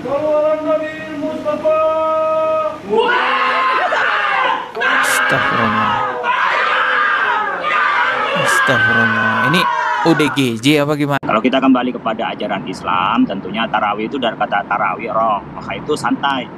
Astagfirullah. Astagfirullah. Ini UDGJ apa gimana? Kalau kita kembali kepada ajaran Islam, tentunya tarawih itu dari kata tarawih roh, maka itu santai.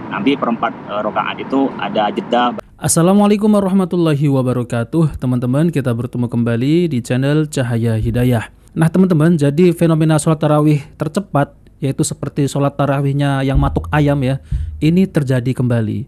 Nanti perempat rakaat itu ada jeda. Assalamualaikum warahmatullahi wabarakatuh. Teman-teman, kita bertemu kembali di channel Cahaya Hidayah. Nah teman-teman, jadi fenomena sholat tarawih tercepat, yaitu seperti sholat tarawihnya yang matuk ayam ya, ini terjadi kembali.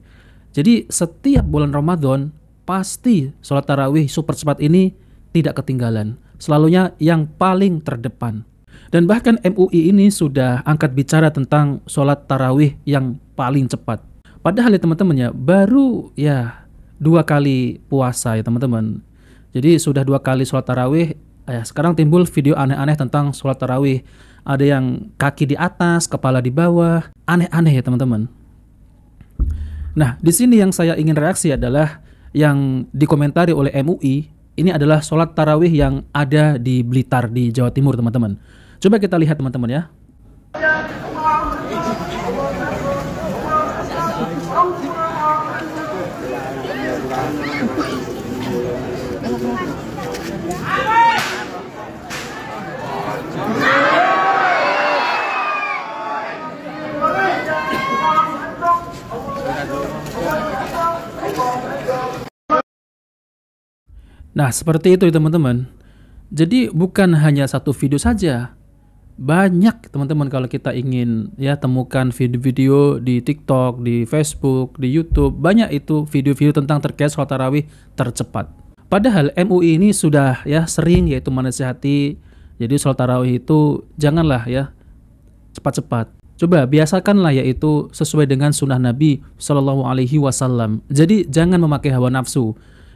Jadi setiap bulan Ramadan pasti sholat tarawih super cepat ini tidak ketinggalan, selalunya yang paling terdepan. Dan bahkan MUI ini sudah angkat bicara tentang sholat tarawih yang paling cepat. Padahal ya teman-teman ya, baru ya 2 kali puasa ya teman-teman. Jadi sudah 2 kali sholat tarawih. Sekarang timbul video aneh-aneh tentang sholat tarawih. Ada yang kaki di atas, kepala di bawah, aneh-aneh ya teman-teman. Nah, di sini yang saya ingin reaksi adalah yang dikomentari oleh MUI. Ini adalah sholat tarawih yang ada di Blitar di Jawa Timur teman-teman. Coba kita lihat teman-teman ya. Nah, seperti itu teman-teman. Jadi bukan hanya satu video saja. Banyak teman-teman kalau kita ingin ya temukan video-video di TikTok, di Facebook, di YouTube. Banyak itu video-video tentang terkait sholat tarawih tercepat. Padahal MUI ini sudah ya sering yaitu menasihati. Jadi sholat tarawih itu janganlah ya cepat-cepat. Coba biasakanlah yaitu sesuai dengan sunnah Nabi SAW. Jadi jangan memakai hawa nafsu.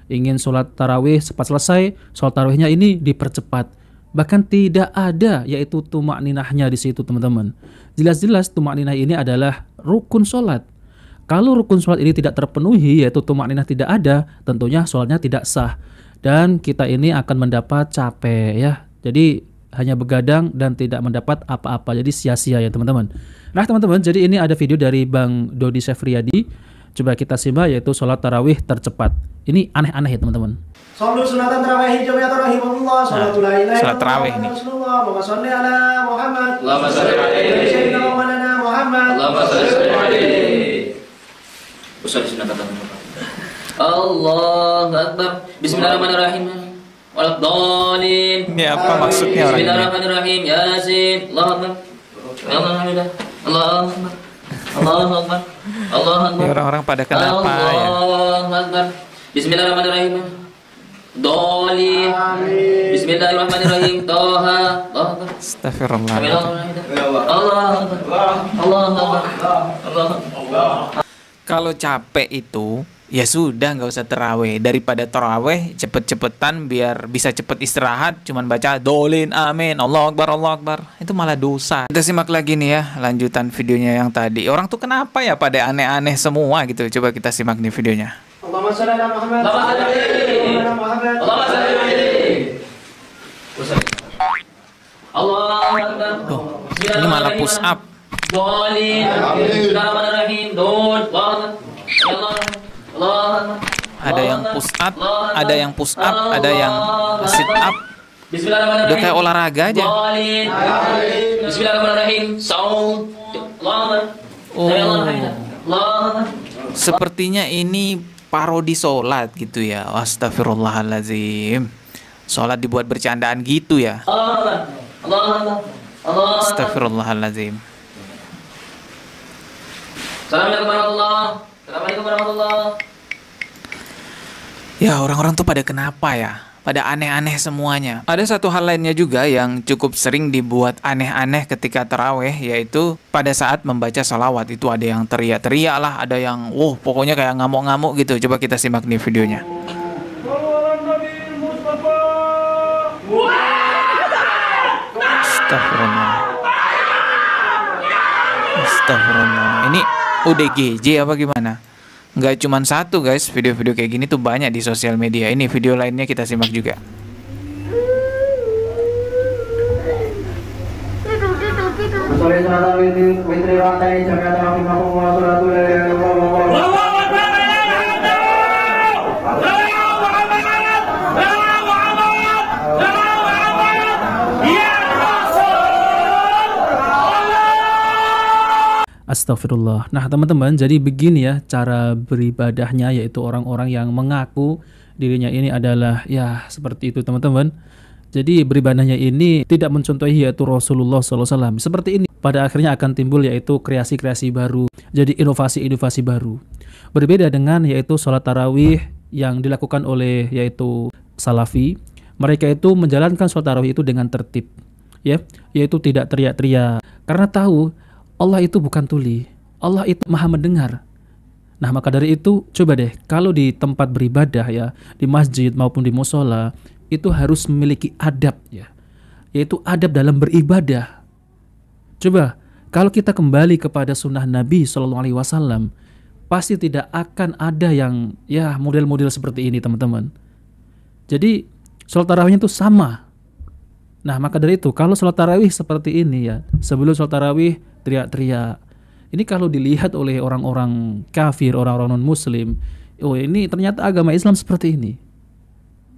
Ingin sholat tarawih cepat selesai, sholat tarawihnya ini dipercepat. Bahkan tidak ada yaitu tumak ninahnya di situ teman-teman. Jelas-jelas tumak ninah ini adalah rukun sholat. Kalau rukun sholat ini tidak terpenuhi yaitu tumak ninah tidak ada, tentunya sholatnya tidak sah. Dan kita ini akan mendapat capek ya. Jadi hanya begadang dan tidak mendapat apa-apa. Jadi sia-sia ya teman-teman. Nah teman-teman, jadi ini ada video dari Bang Dodi Sefriadi. Coba kita simak yaitu sholat tarawih tercepat. Ini aneh-aneh ya teman-teman. Sholat sunatan tarawih jami'at rahimahullah. Sholatul la ilaha sholat tarawih ini. Allahumma sholli ala Muhammad. Allahumma sholli alaihi. Sayyidina Maulana Muhammad. Allahumma sholli alaihi. Usul sunatan tarawih. Allahu akbar. Bismillahirrahmanirrahim. Waladhdallin. Ini apa maksudnya orang ini? Bismillahirrahmanirrahim. Yasin. Allahu akbar. Alhamdulillah. Allahu akbar. Allahu akbar. Allahu akbar. Orang-orang pada kenapa ya? Allahu akbar. Bismillahirrahmanirrahim. Dhalin. Bismillahirrahmanirrahim. Toha. Allahu akbar. Astagfirullah. Allahu akbar. Allahu akbar. Allah. Kalau capek itu ya sudah nggak usah terawih. Daripada terawih cepet-cepetan biar bisa cepet istirahat, cuman baca dolin amin Allah akbar itu malah dosa. Kita simak lagi nih ya lanjutan videonya yang tadi. Orang tuh kenapa ya pada aneh-aneh semua gitu. Coba kita simak nih videonya. Allahumma sholli ala Muhammad. Allahumma sholli alaihi. Allahumma sholli alaihi. Allahu akbar. Ini malah push up. Dolin. Bismillahirrahmanirrahim. Ada yang push up, ada yang push up, ada yang sit up. Udah kayak olahraga aja. Bismillahirrahmanirrahim. Saum. Sepertinya ini parodi sholat gitu ya. Astagfirullahaladzim. Sholat dibuat bercandaan gitu ya. Astagfirullahaladzim. Assalamualaikum warahmatullahi. Ya orang-orang tuh pada kenapa ya? Pada aneh-aneh semuanya. Ada satu hal lainnya juga yang cukup sering dibuat aneh-aneh ketika taraweh, yaitu pada saat membaca salawat itu ada yang teriak-teriak lah, ada yang pokoknya kayak ngamuk-ngamuk gitu. Coba kita simak nih videonya. Astagfirullah. Astagfirullah. Ini UDGJ apa gimana? Nggak cuma satu guys, video-video kayak gini tuh banyak di sosial media. Ini video lainnya kita simak juga. Sore salat witri rakaat jami'an rahimahumullah salatu la ilaha illallah. Astagfirullah. Nah teman-teman, jadi begini ya cara beribadahnya, yaitu orang-orang yang mengaku dirinya ini adalah ya seperti itu teman-teman. Jadi beribadahnya ini tidak mencontohi yaitu Rasulullah SAW. Seperti ini pada akhirnya akan timbul yaitu kreasi-kreasi baru, jadi inovasi-inovasi baru. Berbeda dengan yaitu sholat tarawih yang dilakukan oleh yaitu Salafi. Mereka itu menjalankan sholat tarawih itu dengan tertib, ya, yaitu tidak teriak-teriak karena tahu Allah itu bukan tuli, Allah itu maha mendengar. Nah maka dari itu coba deh kalau di tempat beribadah ya, di masjid maupun di musola, itu harus memiliki adab ya, yaitu adab dalam beribadah. Coba kalau kita kembali kepada sunnah Nabi SAW, pasti tidak akan ada yang ya model-model seperti ini teman-teman. Jadi sholat tarawihnya itu sama. Nah maka dari itu kalau sholat tarawih seperti ini ya, sebelum sholat tarawih teriak-teriak, ini kalau dilihat oleh orang-orang kafir, orang-orang non-muslim, oh ini ternyata agama Islam seperti ini.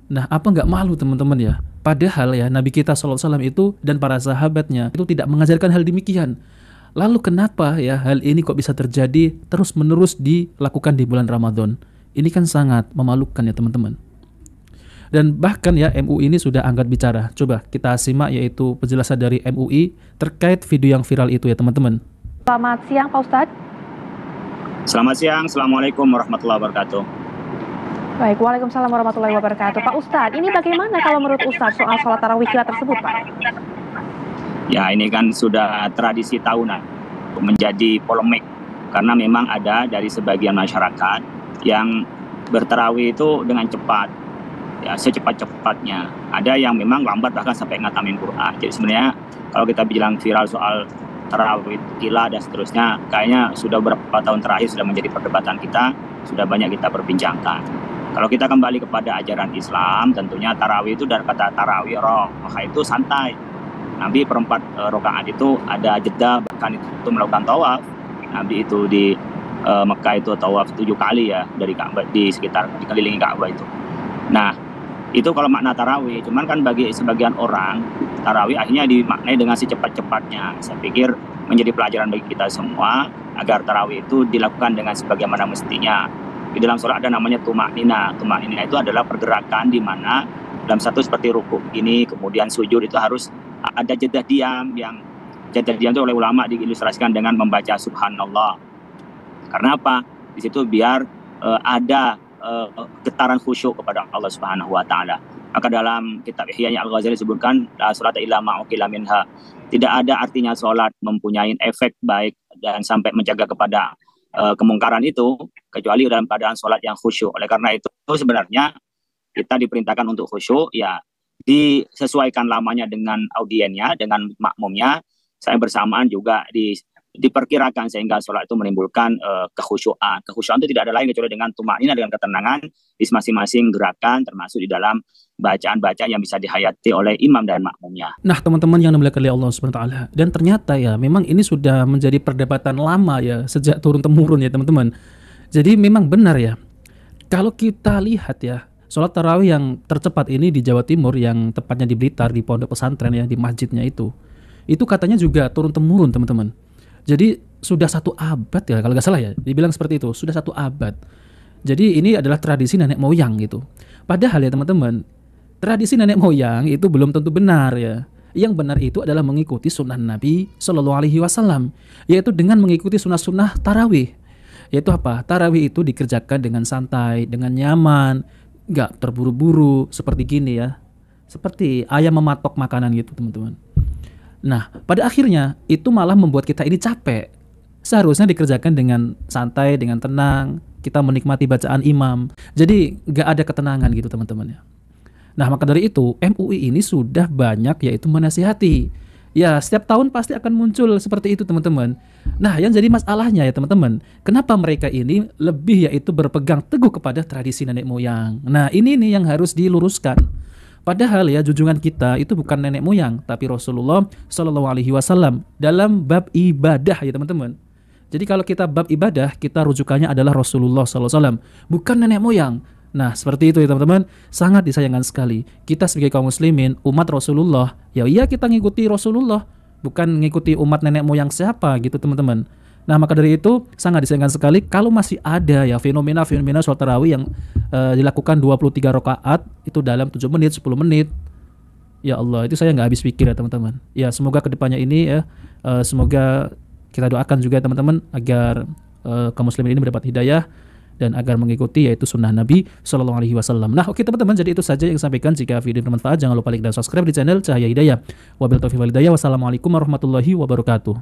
Nah apa nggak malu teman-teman ya? Padahal ya Nabi kita SAW itu dan para sahabatnya itu tidak mengajarkan hal demikian. Lalu kenapa ya hal ini kok bisa terjadi terus menerus dilakukan di bulan Ramadan? Ini kan sangat memalukan ya teman-teman. Dan bahkan ya MUI ini sudah angkat bicara. Coba kita simak yaitu penjelasan dari MUI terkait video yang viral itu ya teman-teman. Selamat siang Pak Ustadz. Selamat siang, Assalamualaikum warahmatullahi wabarakatuh. Baik, Waalaikumsalam warahmatullahi wabarakatuh. Pak Ustadz, ini bagaimana kalau menurut Ustadz soal sholat tarawih kita tersebut Pak? Ya ini kan sudah tradisi tahunan menjadi polemik karena memang ada dari sebagian masyarakat yang bertarawih itu dengan cepat, ya secepat-cepatnya. Ada yang memang lambat bahkan sampai ngatamin Quran. Jadi sebenarnya kalau kita bilang viral soal tarawih, qila dan seterusnya, kayaknya sudah beberapa tahun terakhir sudah menjadi perdebatan kita, sudah banyak kita perbincangkan. Kalau kita kembali kepada ajaran Islam, tentunya tarawih itu dari kata tarawih roh, maka itu santai. Nabi perempat rakaat itu ada jeda, bahkan itu melakukan tawaf. Nabi itu di Mekah itu tawaf 7 kali ya dari Ka'bah, di sekitar dikelilingi Ka'bah itu. Nah itu kalau makna tarawih, cuman kan bagi sebagian orang tarawih akhirnya dimaknai dengan secepat-cepatnya. Saya pikir menjadi pelajaran bagi kita semua agar tarawih itu dilakukan dengan sebagaimana mestinya. Di dalam sholat ada namanya tumaknina. Tumaknina itu adalah pergerakan di mana dalam satu seperti rukuk ini, kemudian sujud itu harus ada jeda diam, yang jeda diam itu oleh ulama diilustrasikan dengan membaca subhanallah. Karena apa? Di situ biar ada getaran khusyuk kepada Allah Subhanahu wa taala. Maka dalam kitab Ihya Al-Ghazali disebutkan la salata illa ma'uqila minha. Tidak ada artinya salat mempunyai efek baik dan sampai menjaga kepada kemungkaran itu kecuali dalam keadaan salat yang khusyuk. Oleh karena itu sebenarnya kita diperintahkan untuk khusyuk ya, disesuaikan lamanya dengan audiennya, dengan makmumnya. Saya bersamaan juga diperkirakan sehingga sholat itu menimbulkan kekhusyuan. Kekhusyuan itu tidak ada lain kecuali dengan tumaknina, dengan ketenangan di masing-masing gerakan, termasuk di dalam bacaan-bacaan yang bisa dihayati oleh imam dan makmumnya. Nah teman-teman yang dimuliakan oleh Allah SWT, dan ternyata ya memang ini sudah menjadi perdebatan lama ya sejak turun-temurun ya teman-teman. Jadi memang benar ya, kalau kita lihat ya sholat tarawih yang tercepat ini di Jawa Timur, yang tepatnya di Blitar, di pondok pesantren ya, di masjidnya itu katanya juga turun-temurun teman-teman. Jadi sudah 1 abad ya kalau nggak salah ya, dibilang seperti itu, sudah 1 abad. Jadi ini adalah tradisi nenek moyang gitu. Padahal ya teman-teman, tradisi nenek moyang itu belum tentu benar ya. Yang benar itu adalah mengikuti sunnah Nabi SAW, yaitu dengan mengikuti sunnah-sunnah tarawih. Yaitu apa? Tarawih itu dikerjakan dengan santai, dengan nyaman, nggak terburu-buru seperti gini ya. Seperti ayam mematok makanan gitu teman-teman. Nah, pada akhirnya itu malah membuat kita ini capek. Seharusnya dikerjakan dengan santai, dengan tenang, kita menikmati bacaan imam. Jadi nggak ada ketenangan gitu teman-teman ya. Nah, maka dari itu MUI ini sudah banyak yaitu menasihati. Ya, setiap tahun pasti akan muncul seperti itu teman-teman. Nah, yang jadi masalahnya ya teman-teman, kenapa mereka ini lebih yaitu berpegang teguh kepada tradisi nenek moyang. Nah, ini nih yang harus diluruskan. Padahal ya junjungan kita itu bukan nenek moyang, tapi Rasulullah Shallallahu Alaihi Wasallam dalam bab ibadah ya teman-teman. Jadi kalau kita bab ibadah, kita rujukannya adalah Rasulullah Sallallahu Alaihi Wasallam, bukan nenek moyang. Nah seperti itu ya teman-teman, sangat disayangkan sekali. Kita sebagai kaum muslimin, umat Rasulullah, ya iya kita ngikuti Rasulullah, bukan ngikuti umat nenek moyang siapa gitu teman-teman. Nah maka dari itu sangat disayangkan sekali kalau masih ada ya fenomena-fenomena sholat tarawih yang dilakukan 23 rakaat itu dalam 7 menit, 10 menit. Ya Allah, itu saya nggak habis pikir ya teman-teman. Ya semoga kedepannya ini ya, semoga kita doakan juga teman-teman agar kaum muslimin ini mendapat hidayah dan agar mengikuti yaitu sunnah Nabi Shallallahu Alaihi Wasallam. Nah oke teman-teman, jadi itu saja yang saya sampaikan. Jika video bermanfaat jangan lupa like dan subscribe di channel Cahaya Hidayah. Wabillahi taufiq wal hidayah. Wassalamualaikum warahmatullahi wabarakatuh.